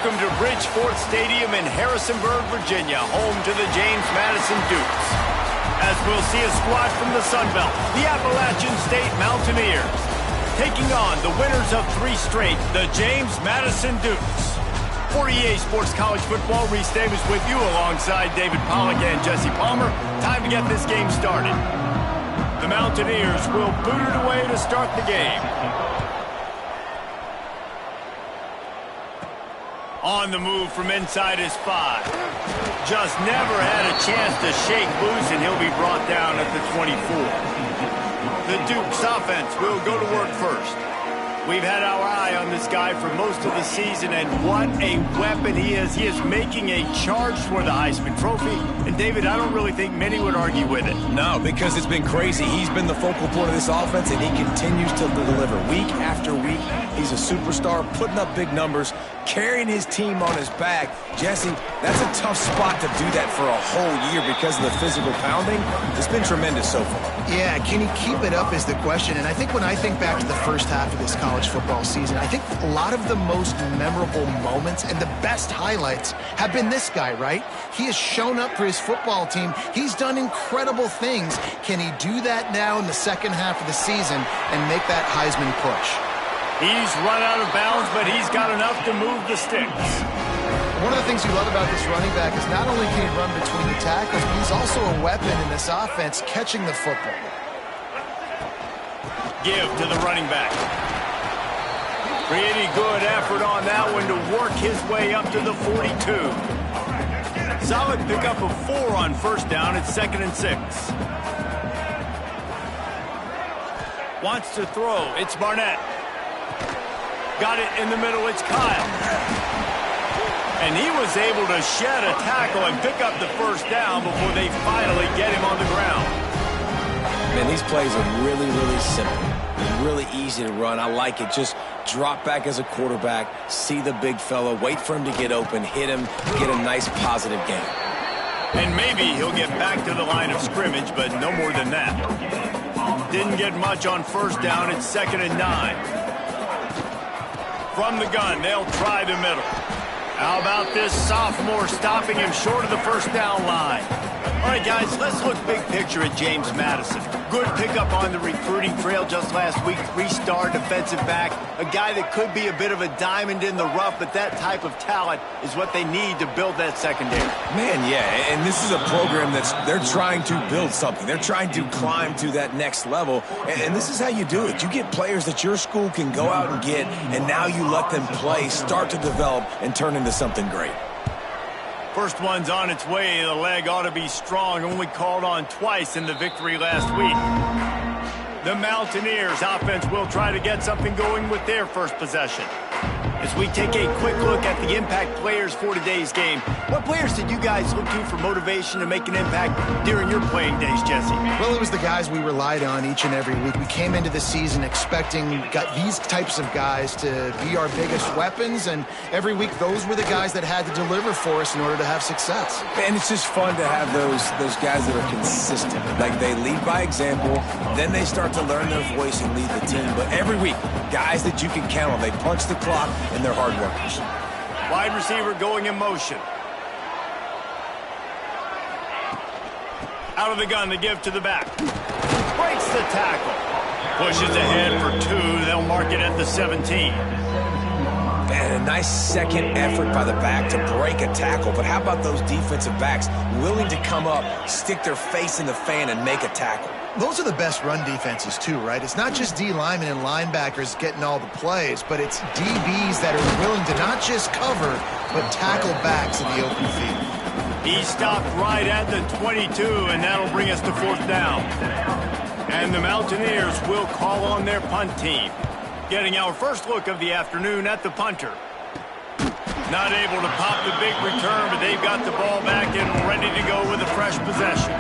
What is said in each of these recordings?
Welcome to Bridgeport Stadium in Harrisonburg, Virginia, home to the James Madison Dukes. As we'll see a squad from the Sun Belt, the Appalachian State Mountaineers, taking on the winners of 3 straight, the James Madison Dukes. For EA Sports College Football, Reese Davis with you alongside David Pollack and Jesse Palmer. Time to get this game started. The Mountaineers will boot it away to start the game. On the move from inside his 5. Just never had a chance to shake loose, and he'll be brought down at the 24. The Dukes offense will go to work first. We've had our eye on this guy for most of the season, and what a weapon he is. He is making a charge for the Heisman Trophy, and David, I don't really think many would argue with it. No, because it's been crazy. He's been the focal point of this offense, and he continues to deliver week after week. He's a superstar, putting up big numbers, carrying his team on his back. Jesse, that's a tough spot to do that for a whole year because of the physical pounding. It's been tremendous so far. Yeah, can he keep it up is the question. And I think when I think back to the first half of this college football season, I think a lot of the most memorable moments and the best highlights have been this guy, right? He has shown up for his football team. He's done incredible things. Can he do that now in the second half of the season and make that Heisman push? He's run out of bounds, but he's got enough to move the sticks. One of the things you love about this running back is not only can he run between the tackles, but he's also a weapon in this offense catching the football. Give to the running back. Pretty good effort on that one to work his way up to the 42. Solid pickup of 4 on first down. It's 2nd and 6. Wants to throw. It's Barnett. Got it in the middle. It's Kyle. And he was able to shed a tackle and pick up the first down before they finally get him on the ground. Man, these plays are really, really simple. They're really easy to run. I like it. Just drop back as a quarterback, see the big fella, wait for him to get open, hit him, get a nice positive gain. And maybe he'll get back to the line of scrimmage, but no more than that. Didn't get much on first down. It's 2nd and 9. From the gun, they'll try the middle. How about this sophomore stopping him short of the first down line? All right, guys, let's look big picture at James Madison. Good pickup on the recruiting trail just last week. 3-star defensive back. A guy that could be a bit of a diamond in the rough, but that type of talent is what they need to build that secondary. Man, yeah, and this is a program they're trying to build something. They're trying to climb to that next level, and this is how you do it. You get players that your school can go out and get, and now you let them play, start to develop, and turn into something great. First one's on its way. The leg ought to be strong. Only called on twice in the victory last week. The Mountaineers offense will try to get something going with their first possession. As we take a quick look at the impact players for today's game, what players did you guys look to for motivation to make an impact during your playing days, Jesse? Well, it was the guys we relied on each and every week. We came into the season expecting these types of guys to be our biggest weapons, and every week those were the guys that had to deliver for us in order to have success. And it's just fun to have those guys that are consistent. Like, they lead by example, then they start to learn their voice and lead the team. But every week, guys that you can count on, they punch the clock, and they're hard workers. Wide receiver going in motion. Out of the gun, the give to the back. Breaks the tackle. Pushes ahead for 2. They'll mark it at the 17. And a nice second effort by the back to break a tackle. But how about those defensive backs willing to come up, stick their face in the fan, and make a tackle? Those are the best run defenses, too, right? It's not just D linemen and linebackers getting all the plays, but it's DBs that are willing to not just cover, but tackle backs in the open field. He stopped right at the 22, and that'll bring us to 4th down. And the Mountaineers will call on their punt team. Getting our first look of the afternoon at the punter. Not able to pop the big return, but they've got the ball back and ready to go with a fresh possession.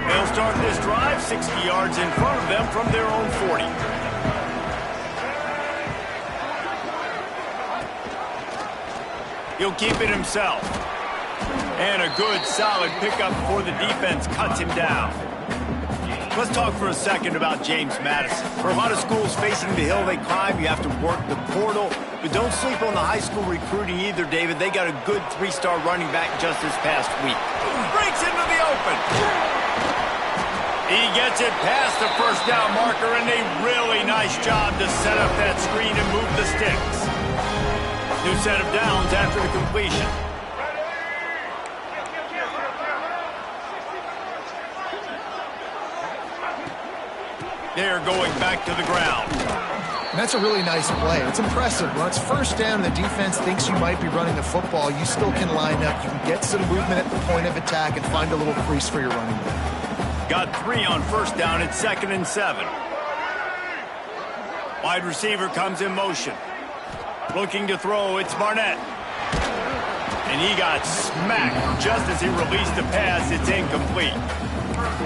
They'll start this drive 60 yards in front of them from their own 40. He'll keep it himself. And a good, solid pickup before the defense cuts him down. Let's talk for a second about James Madison. For a lot of schools facing the hill they climb, you have to work the portal. But don't sleep on the high school recruiting either, David. They got a good 3-star running back just this past week. Breaks into the open. He gets it past the first down marker, and a really nice job to set up that screen and move the sticks. New set of downs after the completion. They're going back to the ground. And that's a really nice play. It's impressive. When it's first down and the defense thinks you might be running the football, you still can line up. You can get some movement at the point of attack and find a little crease for your running back. Got 3 on first down. It's 2nd and 7. Wide receiver comes in motion. Looking to throw, it's Barnett. And he got smacked just as he released the pass. It's incomplete.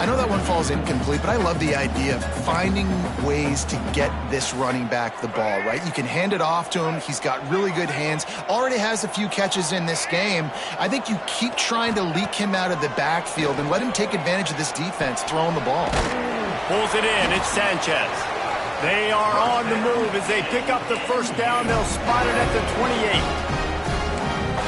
I know that one falls incomplete, but I love the idea of finding ways to get this running back the ball, right? You can hand it off to him. He's got really good hands. Already has a few catches in this game. I think you keep trying to leak him out of the backfield and let him take advantage of this defense throwing the ball. Pulls it in. It's Sanchez. They are on the move as they pick up the first down. They'll spot it at the 28.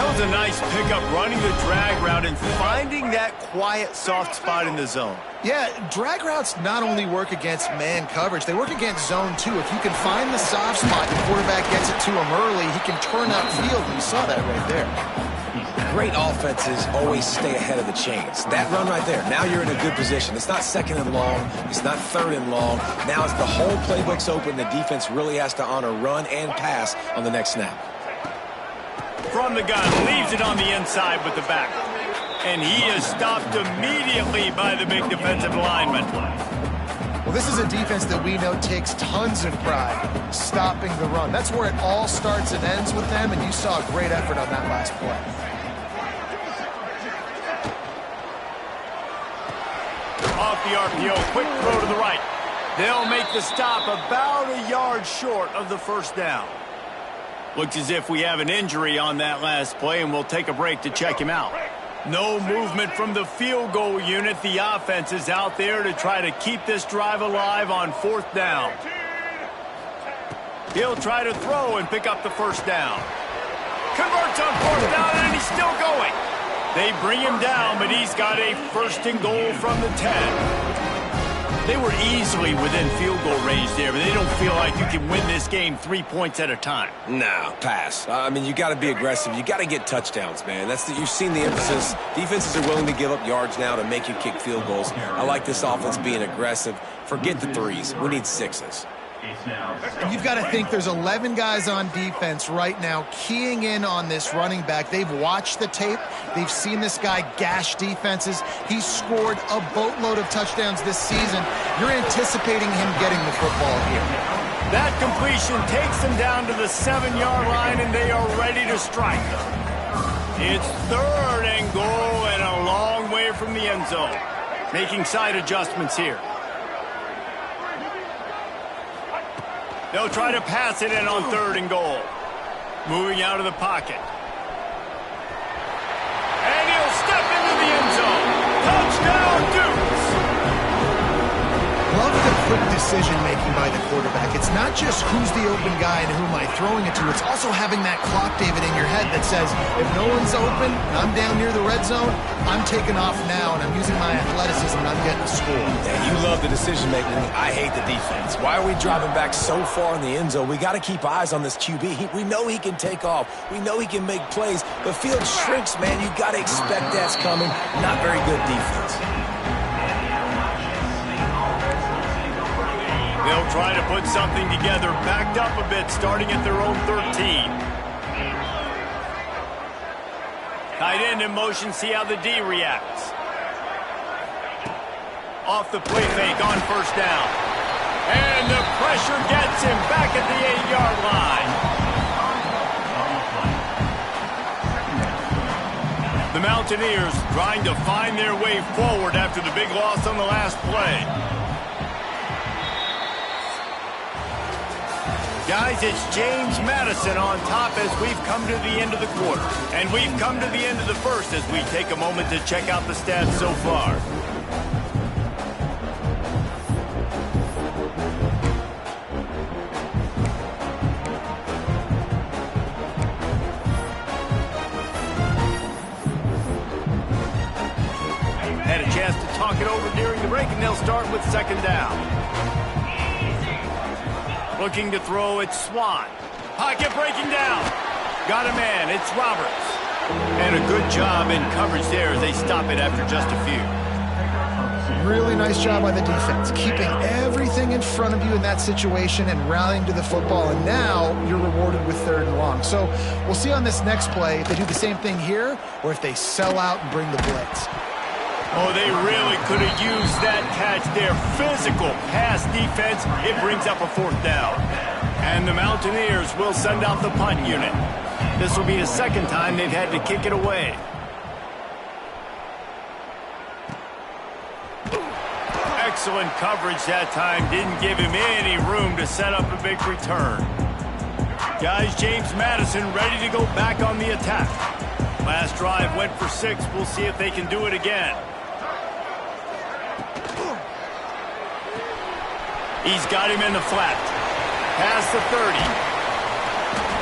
That was a nice pickup, running the drag route and finding that quiet, soft spot in the zone. Yeah, drag routes not only work against man coverage, they work against zone too. If you can find the soft spot and the quarterback gets it to him early, he can turn upfield, and you saw that right there. Great offenses always stay ahead of the chains. That run right there, now you're in a good position. It's not 2nd and long. It's not 3rd and long. Now it's the whole playbook's open. The defense really has to honor run and pass on the next snap. From the gun, leaves it on the inside with the back. And he is stopped immediately by the big defensive lineman. Well, this is a defense that we know takes tons of pride stopping the run. That's where it all starts and ends with them, and you saw a great effort on that last play. Off the RPO, quick throw to the right. They'll make the stop about a yard short of the first down. Looks as if we have an injury on that last play, and we'll take a break to check him out. No movement from the field goal unit. The offense is out there to try to keep this drive alive on 4th down. He'll try to throw and pick up the first down. Converts on 4th down, and he's still going. They bring him down, but he's got a 1st and goal from the 10. They were easily within field goal range there, but they don't feel like you can win this game 3 points at a time. No, pass. I mean, you got to be aggressive. You got to get touchdowns, man. You've seen the emphasis. Defenses are willing to give up yards now to make you kick field goals. I like this offense being aggressive. Forget the 3s. We need 6s. And you've got to think there's 11 guys on defense right now keying in on this running back. They've watched the tape. They've seen this guy gash defenses. He's scored a boatload of touchdowns this season. You're anticipating him getting the football here. That completion takes them down to the 7-yard line, and they are ready to strike. It's 3rd and goal and a long way from the end zone. Making side adjustments here. They'll try to pass it in on 3rd and goal. Moving out of the pocket. And he'll step into the end zone. Touchdown, Dukes! Love the quick decision-making by the quarterback. It's not just who's the open guy and who am I throwing it to. It's also having that clock, David, in your head that says, if no one's open and I'm down near the red zone, I'm taking off now and I'm using my athleticism and I'm getting a score. Yeah, you love the decision-making. I hate the defense. Why are we driving back so far in the end zone? We got to keep eyes on this QB. We know he can take off. We know he can make plays. The field shrinks, man. You got to expect that's coming. Not very good defense. They'll try to put something together, backed up a bit, starting at their own 13. Tight end in motion, see how the D reacts. Off the play fake on 1st down. And the pressure gets him back at the 8-yard line. The Mountaineers trying to find their way forward after the big loss on the last play. Guys, it's James Madison on top as we've come to the end of the quarter. And we've come to the end of the first as we take a moment to check out the stats so far. Had a chance to talk it over during the break, and they'll start with 2nd down. Looking to throw, it's Swan. Pocket breaking down. Got a man, it's Roberts. And a good job in coverage there as they stop it after just a few. Really nice job by the defense, keeping everything in front of you in that situation and rallying to the football. And now you're rewarded with 3rd and long. So we'll see on this next play if they do the same thing here or if they sell out and bring the blitz. Oh, they really could have used that catch there. Physical pass defense. It brings up a 4th down. And the Mountaineers will send out the punt unit. This will be the 2nd time they've had to kick it away. Excellent coverage that time. Didn't give him any room to set up a big return. Guys, James Madison ready to go back on the attack. Last drive went for 6. We'll see if they can do it again. He's got him in the flat. Past the 30.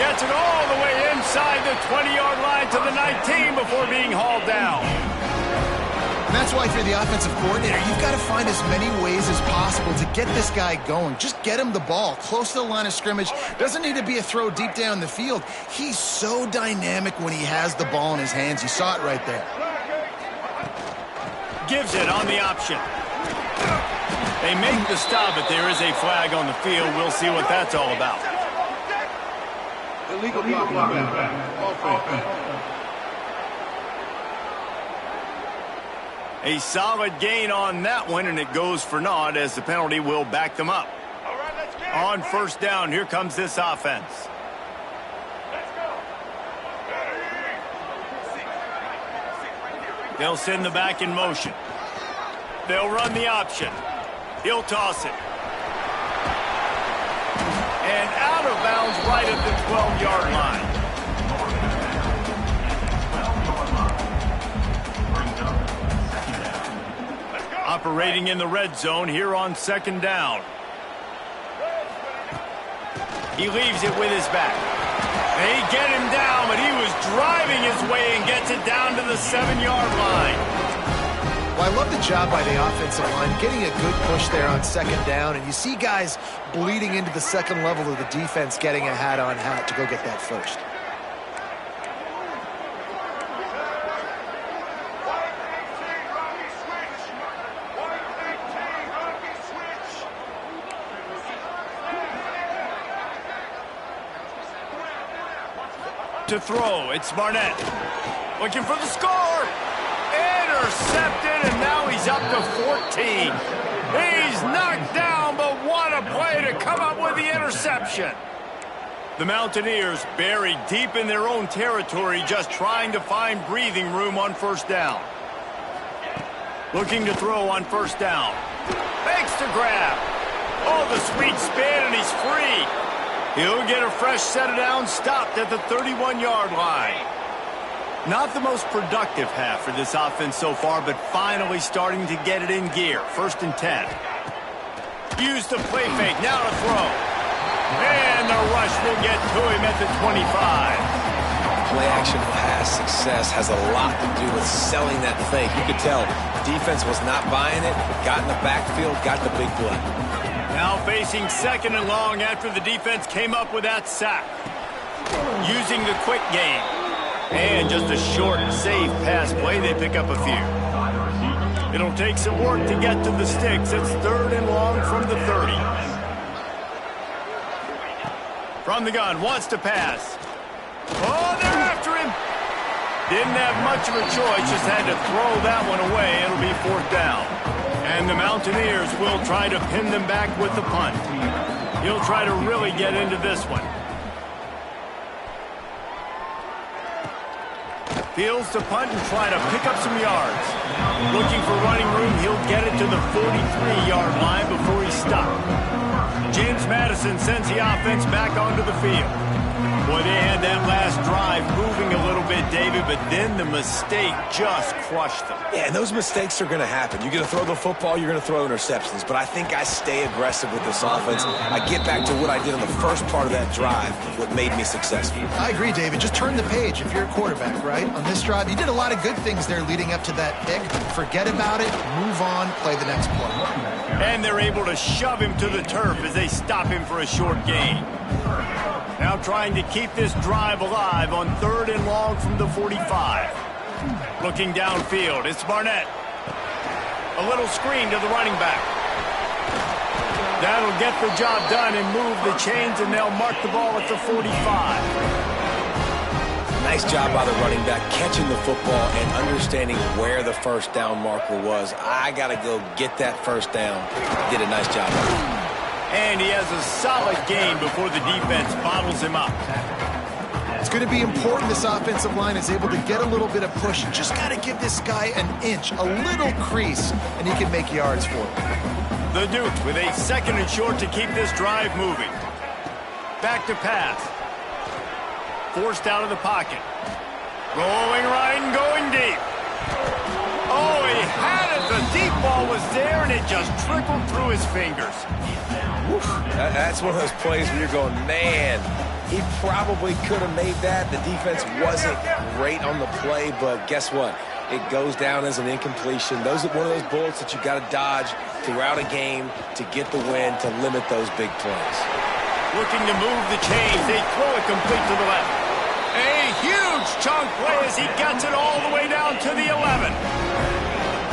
Gets it all the way inside the 20-yard line to the 19 before being hauled down. And that's why if you're the offensive coordinator, you've got to find as many ways as possible to get this guy going. Just get him the ball close to the line of scrimmage. Doesn't need to be a throw deep down the field. He's so dynamic when he has the ball in his hands. You saw it right there. Gives it on the option. They make the stop, but there is a flag on the field. We'll see what that's all about. Illegal blocking. A solid gain on that one, and it goes for naught as the penalty will back them up. On 1st down, here comes this offense. They'll send the back in motion. They'll run the option. He'll toss it. And out of bounds right at the 12-yard line. Operating in the red zone here on 2nd down. He leaves it with his back. They get him down, but he was driving his way and gets it down to the 7-yard line. Well, I love the job by the offensive line, getting a good push there on 2nd down, and you see guys bleeding into the 2nd level of the defense, getting a hat-on-hat to go get that first. To throw, it's Barnett. Looking for the score. Intercepted, and now he's up to 14. He's knocked down, but what on a play to come up with the interception. The Mountaineers buried deep in their own territory, just trying to find breathing room on first down. Looking to throw on first down. Fakes to grab. Oh, the sweet spin, and he's free. He'll get a fresh set of downs, stopped at the 31-yard line. Not the most productive half for this offense so far, but finally starting to get it in gear. 1st and 10. Use the play fake, now to throw. And the rush will get to him at the 25. Play action pass success has a lot to do with selling that fake. You could tell the defense was not buying it, got in the backfield, got the big play. Now facing 2nd and long after the defense came up with that sack. Using the quick game. And just a short, safe pass play, they pick up a few. It'll take some work to get to the sticks. It's 3rd and long from the 30. From the gun, wants to pass. Oh, they're after him. Didn't have much of a choice, just had to throw that one away. It'll be 4th down. And the Mountaineers will try to pin them back with the punt. He'll try to really get into this one. Fields to punt and try to pick up some yards. Looking for running room, he'll get it to the 43-yard line before he's stopped. James Madison sends the offense back onto the field. Boy, they had that last drive moving a little bit, David, but then the mistake just crushed them. Yeah, and those mistakes are going to happen. You're going to throw the football, you're going to throw interceptions, but I think I stay aggressive with this offense. I get back to what I did in the first part of that drive, what made me successful. I agree, David. Just turn the page if you're a quarterback, right? On this drive, you did a lot of good things there leading up to that pick. Forget about it, move on, play the next play. And they're able to shove him to the turf as they stop him for a short gain. Now trying to keep this drive alive on 3rd and long from the 45. Looking downfield, it's Barnett. A little screen to the running back. That'll get the job done and move the chains, and they'll mark the ball at the 45. Nice job by the running back catching the football and understanding where the first down marker was. I got to go get that first down. Did a nice job. And he has a solid gain before the defense bottles him up. It's going to be important this offensive line is able to get a little bit of push. Just got to give this guy an inch, a little crease, and he can make yards for it. The Dukes with a 2nd and short to keep this drive moving. Back to pass. Forced out of the pocket. Rolling right and going deep. Oh, he had it. The deep ball was there, and it just trickled through his fingers. That's one of those plays where you're going, man, he probably could have made that. The defense wasn't great on the play, but guess what? It goes down as an incompletion. Those are one of those bullets that you got to dodge throughout a game to get the win, to limit those big plays. Looking to move the chains. They throw it complete to the left. A huge chunk play as he gets it all the way down to the 11.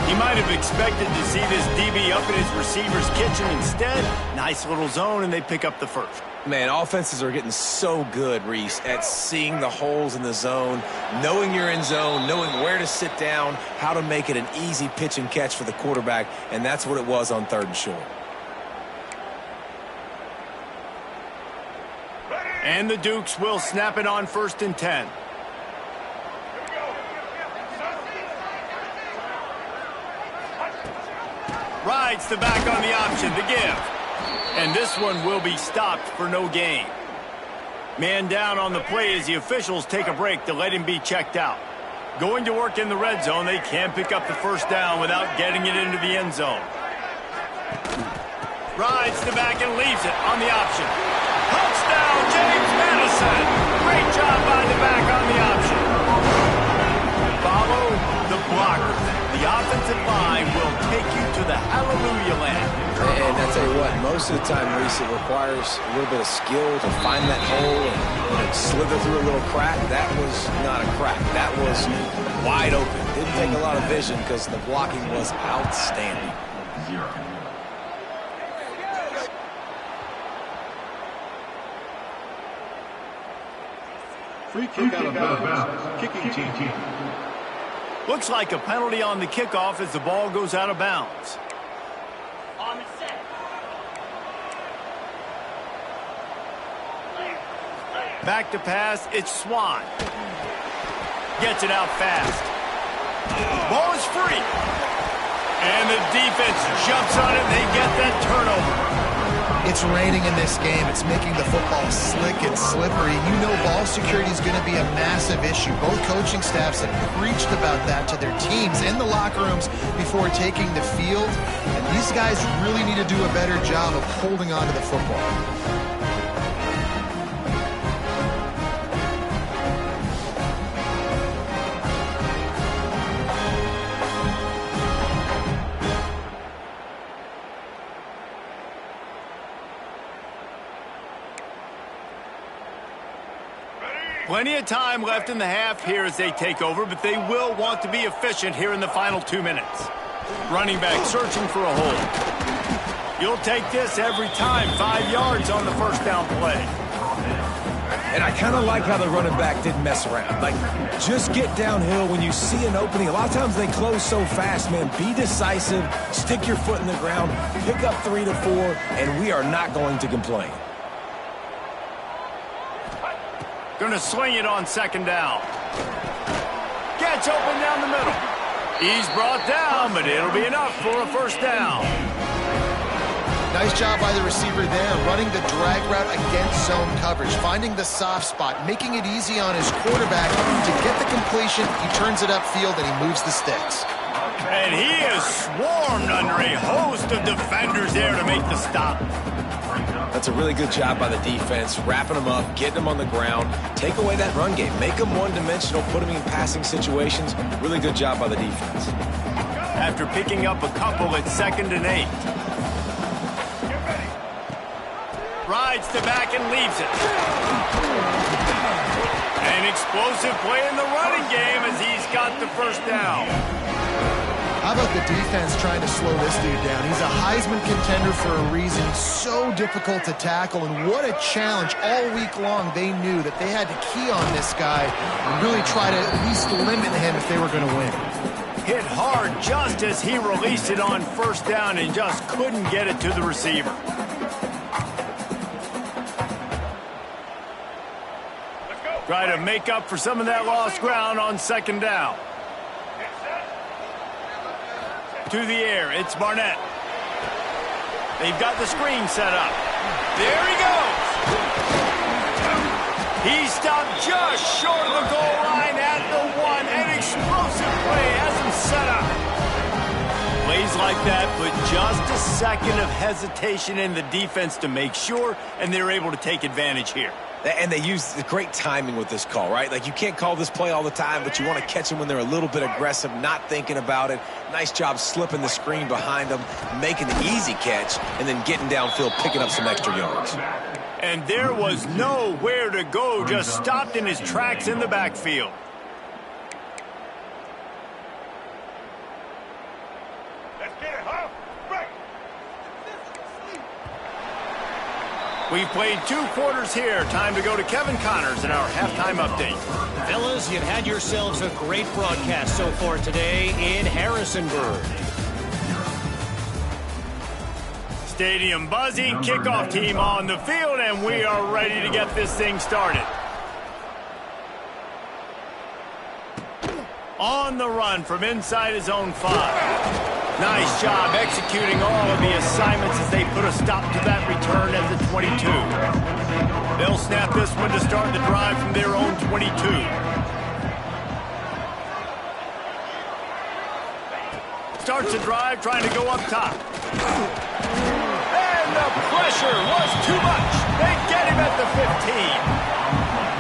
He might have expected to see this DB up in his receiver's kitchen. Instead, nice little zone, and they pick up the first. Man, offenses are getting so good, Reese, at seeing the holes in the zone, knowing you're in zone, knowing where to sit down, how to make it an easy pitch and catch for the quarterback, and that's what it was on 3rd and short. And the Dukes will snap it on 1st and 10. Rides the back on the option to give. And this one will be stopped for no gain. Man down on the play as the officials take a break to let him be checked out. Going to work in the red zone, they can't pick up the first down without getting it into the end zone. Rides the back and leaves it on the option. Touchdown, James Madison. Great job by the back on the option. Follow the blocker. The offensive line will take you to the hallelujah land. And I tell you what, most of the time, Reese, it requires a little bit of skill to find that hole and slither through a little crack. That was not a crack. That was wide open. Didn't take a lot of vision because the blocking was outstanding. Free kick out of bounds. Kicking team. Looks like a penalty on the kickoff as the ball goes out of bounds. Back to pass, it's Swan. Gets it out fast. Ball is free. And the defense jumps on it. They get that turnover. It's raining in this game. It's making the football slick and slippery. You know ball security is going to be a massive issue. Both coaching staffs have preached about that to their teams in the locker rooms before taking the field. And these guys really need to do a better job of holding on to the football. Plenty of time left in the half here as they take over, but they will want to be efficient here in the final 2 minutes. Running back searching for a hole. You'll take this every time. 5 yards on the first down play. And I kind of like how the running back didn't mess around. Like, just get downhill when you see an opening. A lot of times they close so fast, man. Be decisive, stick your foot in the ground, pick up 3 to 4, and we are not going to complain. Going to swing it on second down. Gets open down the middle. He's brought down, but it'll be enough for a first down. Nice job by the receiver there, running the drag route against zone coverage, finding the soft spot, making it easy on his quarterback to get the completion. He turns it upfield, and he moves the sticks. And he is swarmed under a host of defenders there to make the stop. That's a really good job by the defense, wrapping them up, getting them on the ground, take away that run game, make them one-dimensional, put them in passing situations. Really good job by the defense. After picking up a couple, it's 2nd and 8. Rides the back and leaves it. An explosive play in the running game as he's got the first down. How about the defense trying to slow this dude down? He's a Heisman contender for a reason. So difficult to tackle, and what a challenge. All week long, they knew that they had to key on this guy and really try to at least limit him if they were going to win. Hit hard just as he released it on first down and just couldn't get it to the receiver. Try to make up for some of that lost ground on second down. To the air, it's Barnett. They've got the screen set up. There he goes. He stopped just short of the goal line at the 1. An explosive play has him set up. Plays like that put just a second of hesitation in the defense to make sure, and they're able to take advantage here. And they use the great timing with this call, right? Like, you can't call this play all the time, but you want to catch them when they're a little bit aggressive, not thinking about it. Nice job slipping the screen behind them, making the easy catch, and then getting downfield, picking up some extra yards. And there was nowhere to go, just stopped in his tracks in the backfield. We've played 2 quarters here. Time to go to Kevin Connors in our halftime update. Fellas, you've had yourselves a great broadcast so far today in Harrisonburg. Stadium buzzing, kickoff team on the field, and we are ready to get this thing started. On the run from inside his own 5. Nice job executing all of the assignments as they put a stop to that return at the 22. They'll snap this one to start the drive from their own 22. Starts the drive trying to go up top. And the pressure was too much. They get him at the 15.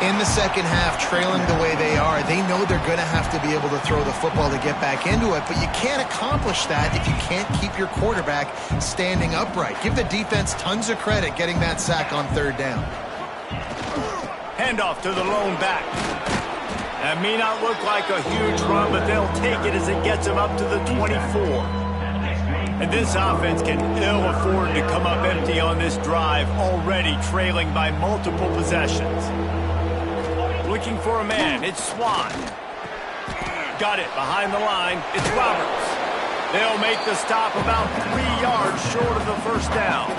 In the second half, trailing the way they are, they know they're going to have to be able to throw the football to get back into it, but you can't accomplish that if you can't keep your quarterback standing upright. Give the defense tons of credit getting that sack on 3rd down. Handoff to the lone back. That may not look like a huge run, but they'll take it as it gets them up to the 24. And this offense can ill afford to come up empty on this drive, already trailing by multiple possessions. Looking for a man, it's Swan. Got it behind the line, it's Roberts. They'll make the stop about 3 yards short of the first down.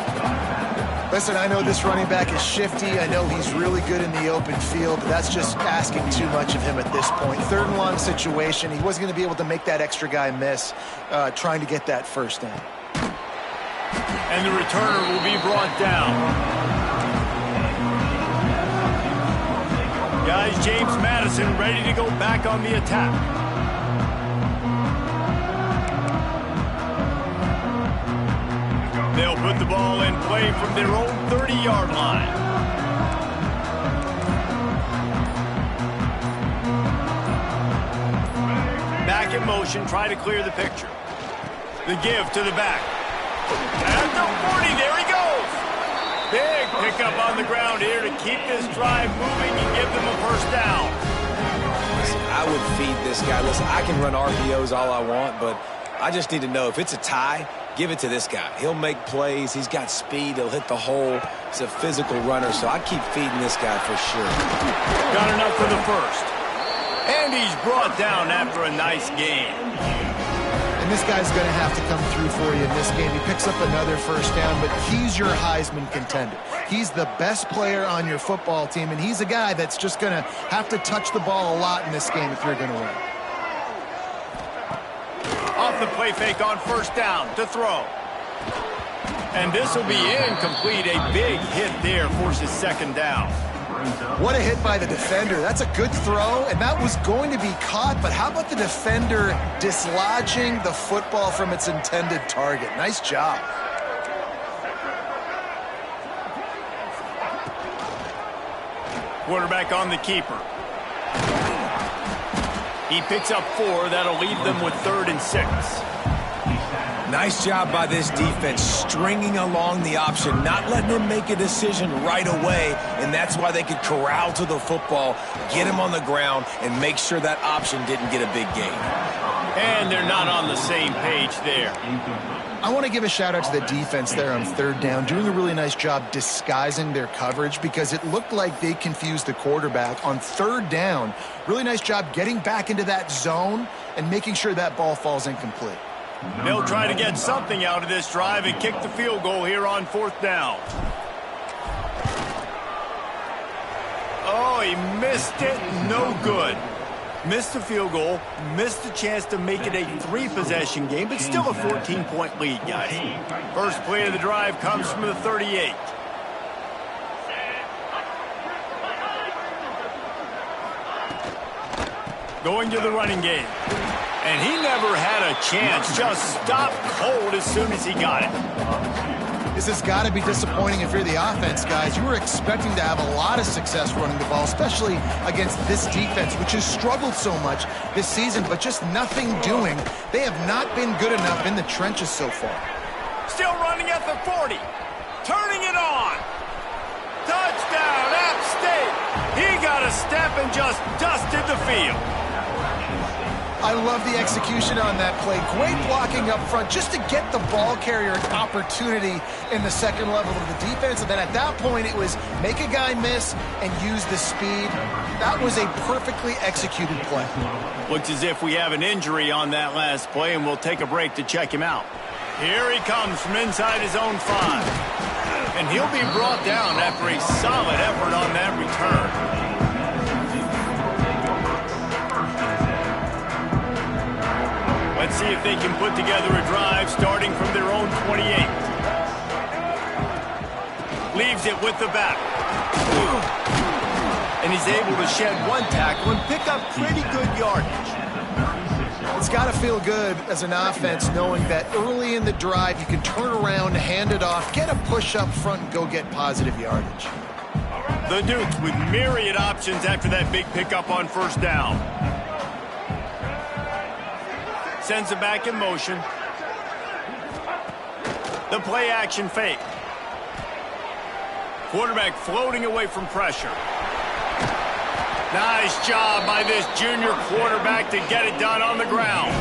Listen, I know this running back is shifty. I know he's really good in the open field, but that's just asking too much of him at this point. 3rd and long situation. He wasn't going to be able to make that extra guy miss trying to get that first down. And the returner will be brought down. Guys, James Madison ready to go back on the attack. They'll put the ball in play from their own 30-yard line. Back in motion, try to clear the picture. The give to the back. At the 40, there he goes. Big pickup on the ground here to keep this drive moving and give them a first down. Listen, I would feed this guy. Listen, I can run RPOs all I want, but I just need to know if it's a tie, give it to this guy. He'll make plays. He's got speed. He'll hit the hole. He's a physical runner, so I keep feeding this guy for sure. Got enough for the first. And he's brought down after a nice game. And this guy's going to have to come through for you in this game. He picks up another first down, but he's your Heisman contender. He's the best player on your football team, and he's a guy that's just going to have to touch the ball a lot in this game if you're going to win. Off the play fake on first down to throw. And this will be incomplete. A big hit there forces 2nd down. What a hit by the defender. That's a good throw, and that was going to be caught, but how about the defender dislodging the football from its intended target? Nice job. Quarterback on the keeper. He picks up 4. That'll leave them with 3rd and 6. Nice job by this defense, stringing along the option, not letting him make a decision right away, and that's why they could corral to the football, get him on the ground, and make sure that option didn't get a big gain. And they're not on the same page there. I want to give a shout-out to the defense there on 3rd down, doing a really nice job disguising their coverage because it looked like they confused the quarterback on 3rd down. Really nice job getting back into that zone and making sure that ball falls incomplete. They'll try to get something out of this drive and kick the field goal here on 4th down. Oh, he missed it. No good. Missed the field goal, missed the chance to make it a 3-possession game, but still a 14-point lead, guys. First play of the drive comes from the 38. Going to the running game. And he never had a chance, just stopped cold as soon as he got it. This has got to be disappointing if you're the offense, guys. You were expecting to have a lot of success running the ball, especially against this defense, which has struggled so much this season, but just nothing doing. They have not been good enough in the trenches so far. Still running at the 40. Turning it on. Touchdown, App State. He got a step and just dusted the field. I love the execution on that play. Great blocking up front just to get the ball carrier an opportunity in the 2nd level of the defense. And then at that point, it was make a guy miss and use the speed. That was a perfectly executed play. Looks as if we have an injury on that last play, and we'll take a break to check him out. Here he comes from inside his own 5. And he'll be brought down after a solid effort on that return. Let's see if they can put together a drive starting from their own 28. Leaves it with the back. And he's able to shed 1 tackle and pick up pretty good yardage. It's got to feel good as an offense knowing that early in the drive you can turn around, hand it off, get a push up front, and go get positive yardage. The Dukes with myriad options after that big pickup on 1st down. Sends it back in motion. The play action fake. Quarterback floating away from pressure. Nice job by this junior quarterback to get it done on the ground.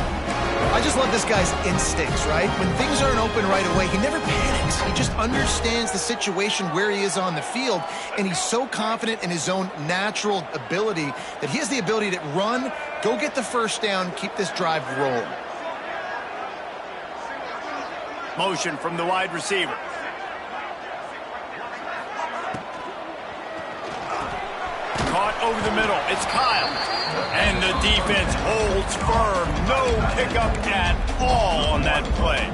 I just love this guy's instincts, right? When things aren't open right away, he never panics. He just understands the situation where he is on the field, and he's so confident in his own natural ability that he has the ability to run, go get the first down, keep this drive rolling. Motion from the wide receiver. over the middle. It's Kyle. And the defense holds firm. No pickup at all on that play.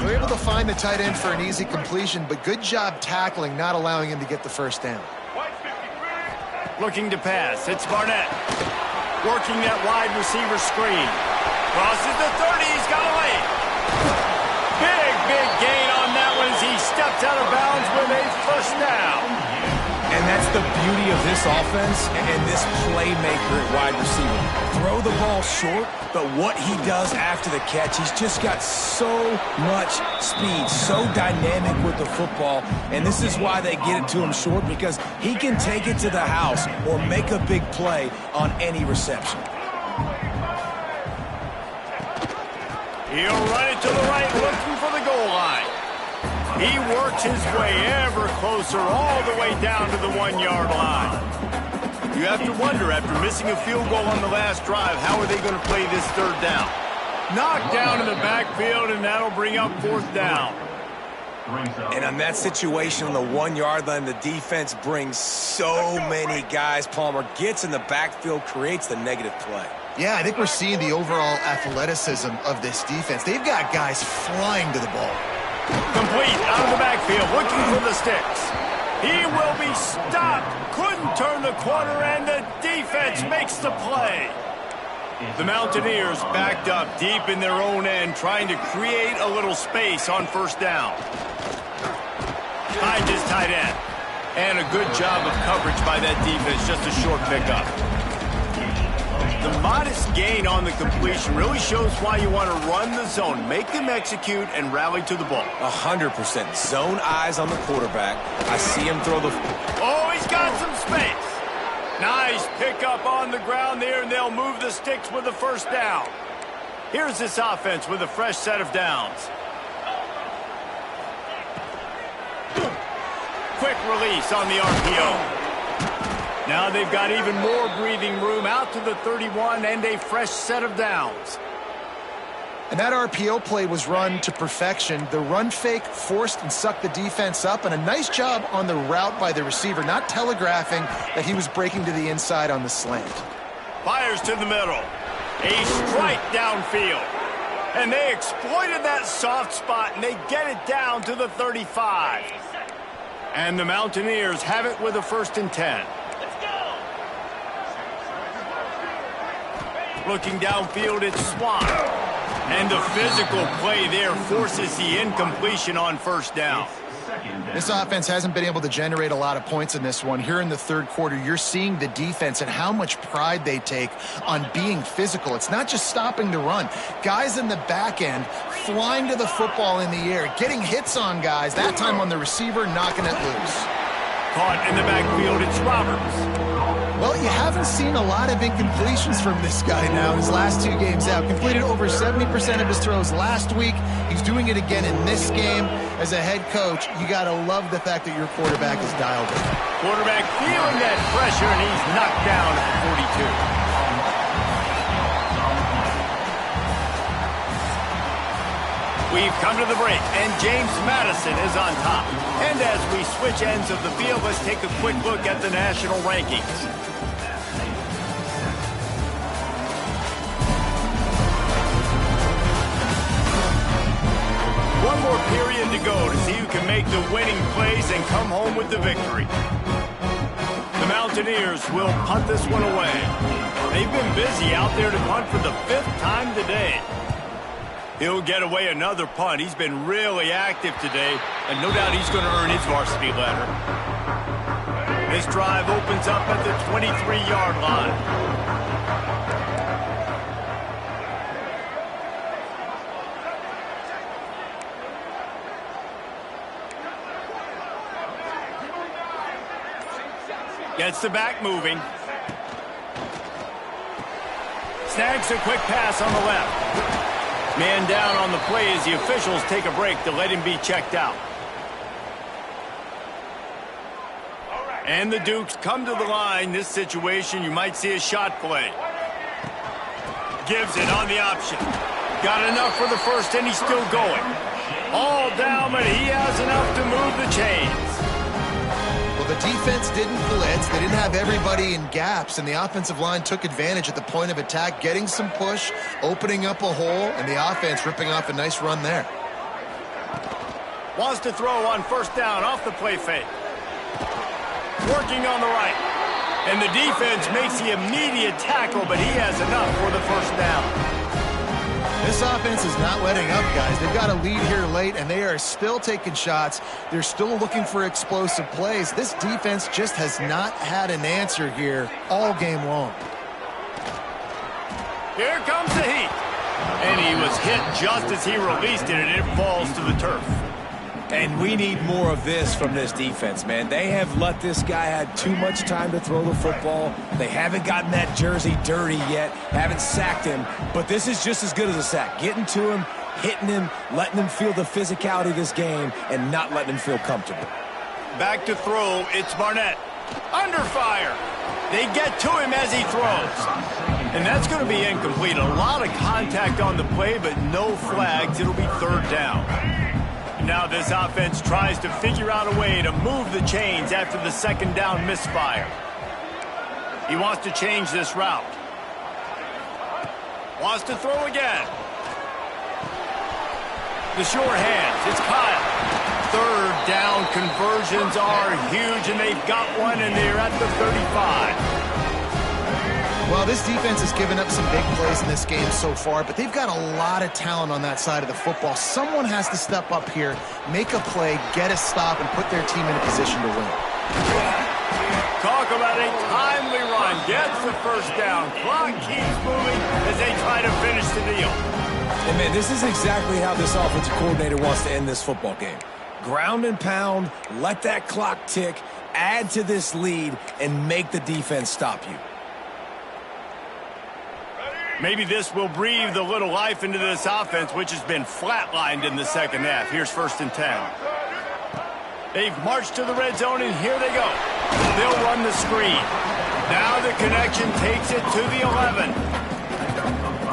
They're able to find the tight end for an easy completion, but good job tackling, not allowing him to get the first down. Looking to pass. It's Barnett. Working that wide receiver screen. Crosses the 30. He's got a lane. Big gain on that one as he steps out of bounds with a first down. And that's the beauty of this offense and this playmaker at wide receiver. Throw the ball short, but what he does after the catch, he's just got so much speed, so dynamic with the football. And this is why they get it to him short, because he can take it to the house or make a big play on any reception. He'll run it to the right, looking for the goal line. He works his way ever closer all the way down to the 1-yard line. You have to wonder, after missing a field goal on the last drive, how are they going to play this third down? Knocked down in the backfield, and that'll bring up fourth down. And on that situation on the 1-yard line, the defense brings so many guys. Palmer gets in the backfield, creates the negative play. Yeah, I think we're seeing the overall athleticism of this defense. They've got guys flying to the ball. Complete out of the backfield, looking for the sticks. He will be stopped. Couldn't turn the corner, and the defense makes the play. The Mountaineers backed up deep in their own end, trying to create a little space on first down. Behind his tight end. And a good job of coverage by that defense, just a short pickup. The modest gain on the completion really shows why you want to run the zone, make them execute, and rally to the ball. 100%. Zone eyes on the quarterback. I see him throw the... Oh, he's got some space. Nice pickup on the ground there, and they'll move the sticks with the first down. Here's this offense with a fresh set of downs. Quick release on the RPO. Now they've got even more breathing room out to the 31 and a fresh set of downs. And that RPO play was run to perfection. The run fake forced and sucked the defense up, and a nice job on the route by the receiver, not telegraphing that he was breaking to the inside on the slant. Fires to the middle. A strike downfield. And they exploited that soft spot, and they get it down to the 35. And the Mountaineers have it with a 1st and 10. Looking downfield, it's Swan. And the physical play there forces the incompletion on first down. This offense hasn't been able to generate a lot of points in this one. Here in the third quarter, you're seeing the defense and how much pride they take on being physical. It's not just stopping the run. Guys in the back end flying to the football in the air, getting hits on guys, that time on the receiver, knocking it loose. Caught in the backfield, it's Roberts. Well, you haven't seen a lot of incompletions from this guy now in his last 2 games out. Completed over 70% of his throws last week. He's doing it again in this game. As a head coach, you got to love the fact that your quarterback is dialed in. Quarterback feeling that pressure, and he's knocked down at the 42. We've come to the break, and James Madison is on top. And as we switch ends of the field, let's take a quick look at the national rankings. One more period to go to see who can make the winning plays and come home with the victory. The Mountaineers will punt this one away. They've been busy out there to punt for the 5th time today. He'll get away another punt. He's been really active today, and no doubt he's going to earn his varsity letter. This drive opens up at the 23-yard line. Gets the back moving. Snags a quick pass on the left. Man down on the play as the officials take a break to let him be checked out. And the Dukes come to the line. This situation, you might see a shot play. Gives it on the option. Got enough for the first, and he's still going. All down, but he has enough to move the chains. Well, The defense didn't blitz. They didn't have everybody in gaps, and the offensive line took advantage at the point of attack, getting some push, opening up a hole, and the offense ripping off a nice run there. Wants to throw on first down off the play fake. Working on the right. And the defense makes the immediate tackle, but he has enough for the first down. This offense is not letting up, guys. They've got a lead here late, and they are still taking shots. They're still looking for explosive plays. This defense just has not had an answer here all game long. Here comes the heat. And he was hit just as he released it, and it falls to the turf. And we need more of this from this defense, man. They have let this guy have too much time to throw the football. They haven't gotten that jersey dirty yet, haven't sacked him, but this is just as good as a sack. Getting to him, hitting him, letting him feel the physicality of this game, and not letting him feel comfortable. Back to throw, it's Barnett. Under fire. They get to him as he throws. And that's going to be incomplete. A lot of contact on the play, but no flags. It'll be third down. Now this offense tries to figure out a way to move the chains after the second down misfire. He wants to change this route. Wants to throw again. The short hands, it's Kyle. Third down conversions are huge, and they've got one, and they're at the 35. Well, this defense has given up some big plays in this game so far, but they've got a lot of talent on that side of the football. Someone has to step up here, make a play, get a stop, and put their team in a position to win. Talk about a timely run. Gets the first down. Clock keeps moving as they try to finish the deal. And, man, this is exactly how this offensive coordinator wants to end this football game. Ground and pound, let that clock tick, add to this lead, and make the defense stop you. Maybe this will breathe a little life into this offense, which has been flatlined in the second half. Here's 1st and 10. They've marched to the red zone, and here they go. They'll run the screen. Now the connection takes it to the 11.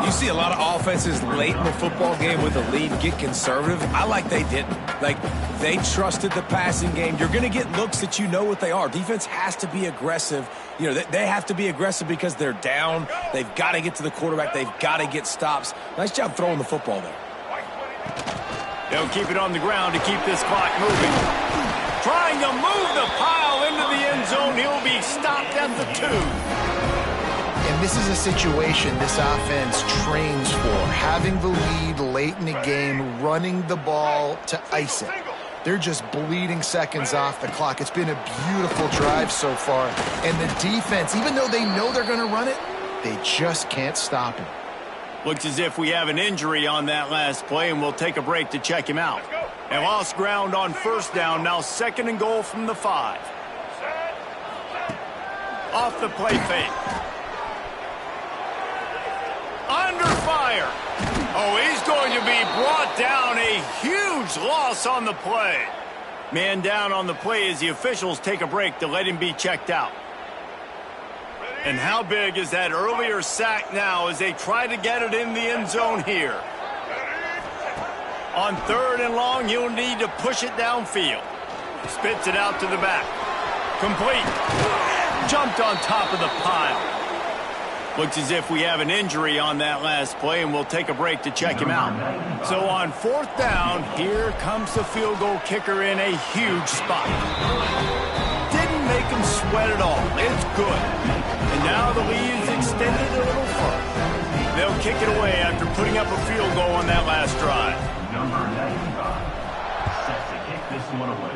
You see a lot of offenses late in the football game with a lead get conservative. I like they didn't. Like, they trusted the passing game. You're going to get looks that you know what they are. Defense has to be aggressive. You know, they have to be aggressive because they're down. They've got to get to the quarterback. They've got to get stops. Nice job throwing the football there. They'll keep it on the ground to keep this clock moving. Trying to move the pile into the end zone. He'll be stopped at the 2. And this is a situation this offense trains for. Having the lead late in the game, running the ball to ice it. They're just bleeding seconds off the clock. It's been a beautiful drive so far. And the defense, even though they know they're going to run it, they just can't stop it. Looks as if we have an injury on that last play, and we'll take a break to check him out. And lost ground on first down, now 2nd and goal from the 5. Off the play fake. Under fire. Oh, he's going to be brought down. A huge loss on the play. Man down on the play as the officials take a break to let him be checked out. And how big is that earlier sack now as they try to get it in the end zone here? On 3rd and long, he'll need to push it downfield. Spits it out to the back. Complete. Jumped on top of the pile. Looks as if we have an injury on that last play, and we'll take a break to check him out. So on 4th down, here comes the field goal kicker in a huge spot. Didn't make him sweat at all. It's good. And now the lead is extended a little further. They'll kick it away after putting up a field goal on that last drive. Number 95 set to kick this one away.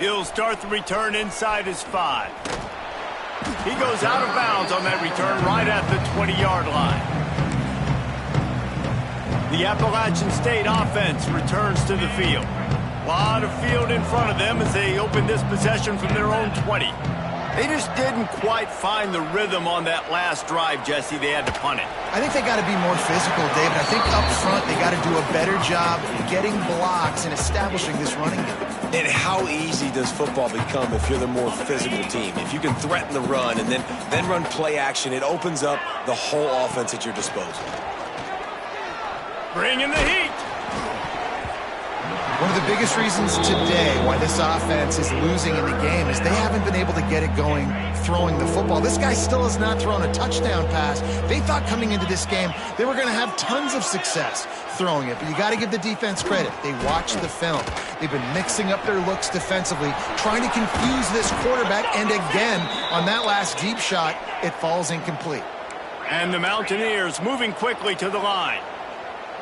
He'll start the return inside his 5. He goes out of bounds on that return right at the 20-yard line. The Appalachian State offense returns to the field. A lot of field in front of them as they open this possession from their own 20. They just didn't quite find the rhythm on that last drive, Jesse. They had to punt it. I think they got to be more physical, David. I think up front they got to do a better job getting blocks and establishing this running game. And how easy does football become if you're the more physical team? If you can threaten the run and then run play action, it opens up the whole offense at your disposal. Bring in the heat. One of the biggest reasons today why this offense is losing in the game is they haven't been able to get it going throwing the football. This guy still has not thrown a touchdown pass. They thought coming into this game they were going to have tons of success throwing it, but you got to give the defense credit. They watched the film. They've been mixing up their looks defensively, trying to confuse this quarterback, and again, on that last deep shot, it falls incomplete. And the Mountaineers moving quickly to the line.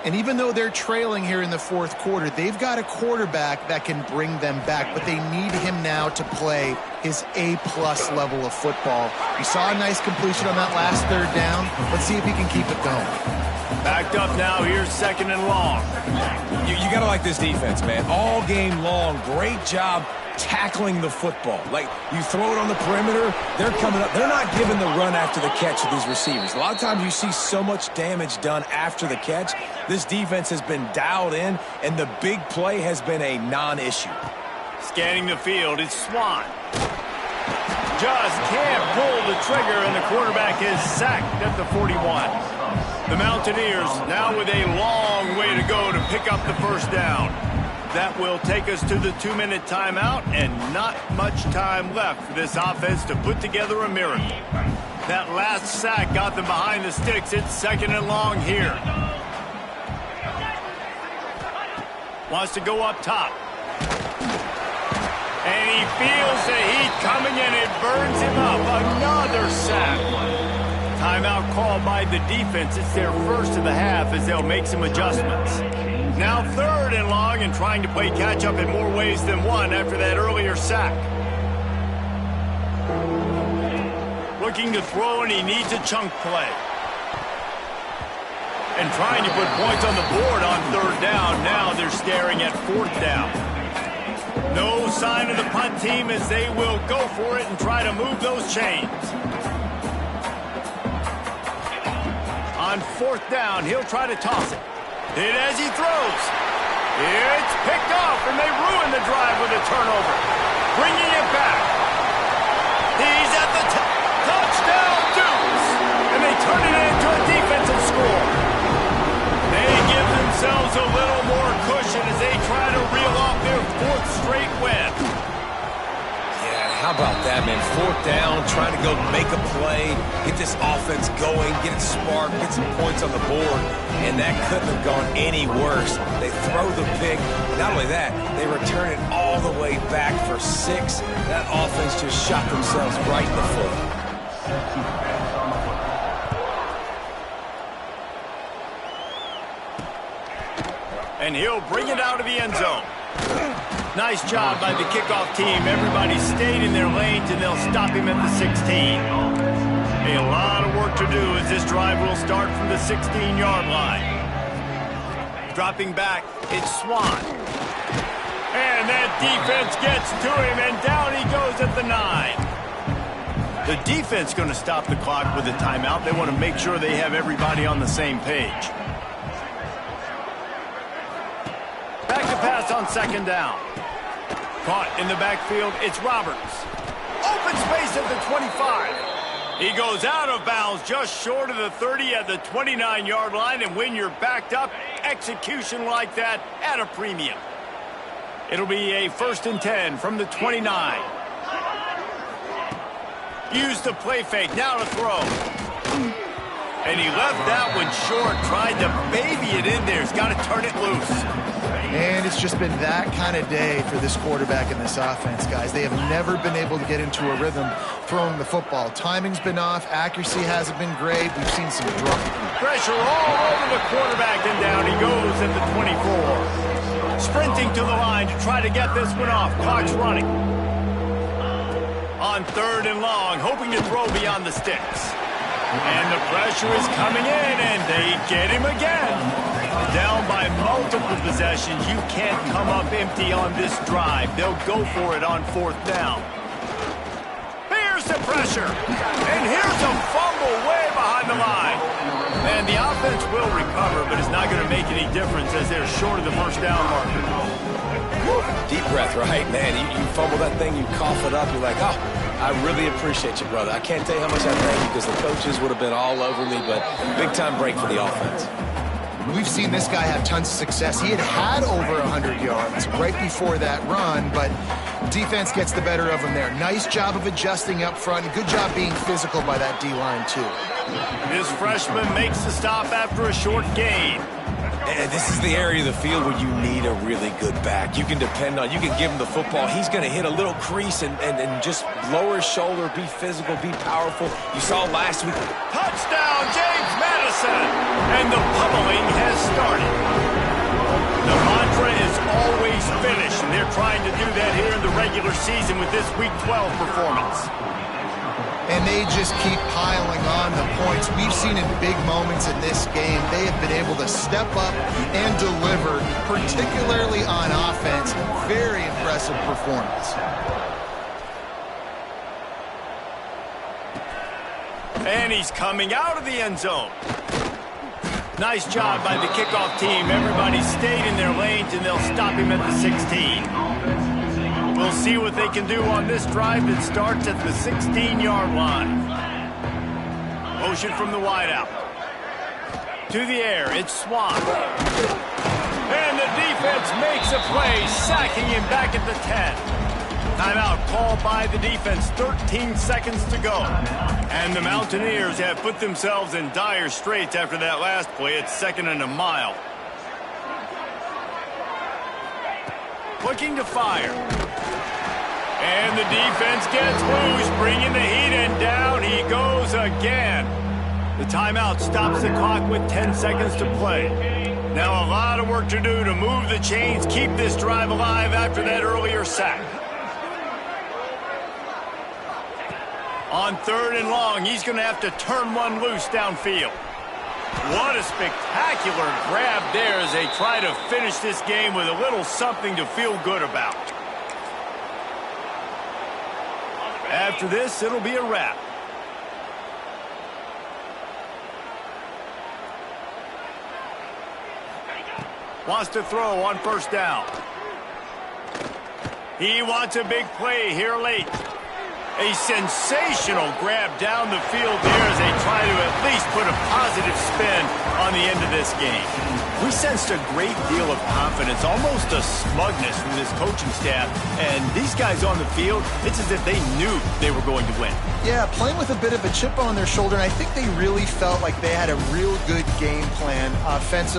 And even though they're trailing here in the fourth quarter, they've got a quarterback that can bring them back, but they need him now to play his A-plus level of football. We saw a nice completion on that last third down. Let's see if he can keep it going. Backed up now, here's 2nd and long. You got to like this defense, man. All game long, great job tackling the football. Like, you throw it on the perimeter, they're coming up. They're not giving the run after the catch to these receivers. A lot of times you see so much damage done after the catch. This defense has been dialed in, and the big play has been a non-issue. Scanning the field, it's Swan. Just can't pull the trigger, and the quarterback is sacked at the 41. The Mountaineers now with a long way to go to pick up the first down. That will take us to the 2-minute timeout, and not much time left for this offense to put together a miracle. That last sack got them behind the sticks. It's 2nd and long here. Wants to go up top. And he feels the heat coming, and it burns him up. Another sack. Timeout called by the defense. It's their first of the half as they'll make some adjustments. Now 3rd and long, and trying to play catch-up in more ways than one after that earlier sack. Looking to throw, and he needs a chunk play. And trying to put points on the board on 3rd down. Now they're staring at 4th down. No sign of the punt team as they will go for it and try to move those chains. On 4th down, he'll try to toss it. Hit as he throws. It's picked off, and they ruin the drive with a turnover. Bringing it back. He's at the touchdown Dukes. And they turn it into a defensive score. They give themselves a little more cushion as they try to reel off their 4th straight win. How about that, man? 4th down, trying to go make a play, get this offense going, get it sparked, get some points on the board, and that couldn't have gone any worse. They throw the pick. Not only that, they return it all the way back for 6. That offense just shot themselves right in the foot. And he'll bring it out of the end zone. Nice job by the kickoff team. Everybody stayed in their lanes, and they'll stop him at the 16. A lot of work to do as this drive will start from the 16-yard line. Dropping back, it's Swan. And that defense gets to him, and down he goes at the 9. The defense going to stop the clock with a timeout. They want to make sure they have everybody on the same page. Back to pass on 2nd down. Caught in the backfield, it's Roberts. Open space at the 25. He goes out of bounds just short of the 30 at the 29-yard line, and when you're backed up, execution like that at a premium. It'll be a 1st and 10 from the 29. Use the play fake, now to throw. And he left that one short, tried to baby it in there. He's got to turn it loose. And it's just been that kind of day for this quarterback and this offense, guys. They have never been able to get into a rhythm throwing the football. Timing's been off. Accuracy hasn't been great. We've seen some drop. Pressure all over the quarterback, and down he goes at the 24. Sprinting to the line to try to get this one off. Clock's running. On 3rd and long, hoping to throw beyond the sticks. And the pressure is coming in, and they get him again. Down by multiple possessions, you can't come up empty on this drive. They'll go for it on 4th down. Here's the pressure. And here's a fumble way behind the line. And the offense will recover, but it's not going to make any difference as they're short of the 1st down marker. Deep breath, right, man? You fumble that thing, you cough it up, you're like, oh, I really appreciate you, brother. I can't tell you how much I thank you because the coaches would have been all over me, but big-time break for the offense. We've seen this guy have tons of success. He had over 100 yards right before that run, but defense gets the better of him there. Nice job of adjusting up front. Good job being physical by that D-line, too. This freshman makes the stop after a short gain. And this is the area of the field where you need a really good back. You can depend on, you can give him the football. He's going to hit a little crease and just lower his shoulder, be physical, be powerful. You saw last week. Touchdown, James Madison! And the pummeling has started. The mantra is always finish, and they're trying to do that here in the regular season with this Week 12 performance. And they just keep piling on the points. We've seen in big moments in this game, they have been able to step up and deliver, particularly on offense. Very impressive performance. And he's coming out of the end zone. Nice job by the kickoff team. Everybody stayed in their lanes, and they'll stop him at the 16. We'll see what they can do on this drive that starts at the 16-yard line. Motion from the wideout. To the air, it's Swan. And the defense makes a play, sacking him back at the 10. Timeout called by the defense, 13 seconds to go. And the Mountaineers have put themselves in dire straits after that last play. It's 2nd and a mile. Looking to fire. And the defense gets loose, bringing the heat, and down he goes again. The timeout stops the clock with 10 seconds to play. Now a lot of work to do to move the chains, keep this drive alive after that earlier sack. On 3rd and long, he's going to have to turn one loose downfield. What a spectacular grab there as they try to finish this game with a little something to feel good about. After this, it'll be a wrap. Wants to throw on 1st down. He wants a big play here late. A sensational grab down the field there as they try to at least put a positive spin on the end of this game. We sensed a great deal of confidence, almost a smugness from this coaching staff. And these guys on the field, it's as if they knew they were going to win. Yeah, playing with a bit of a chip on their shoulder, and I think they really felt like they had a real good game plan offensively.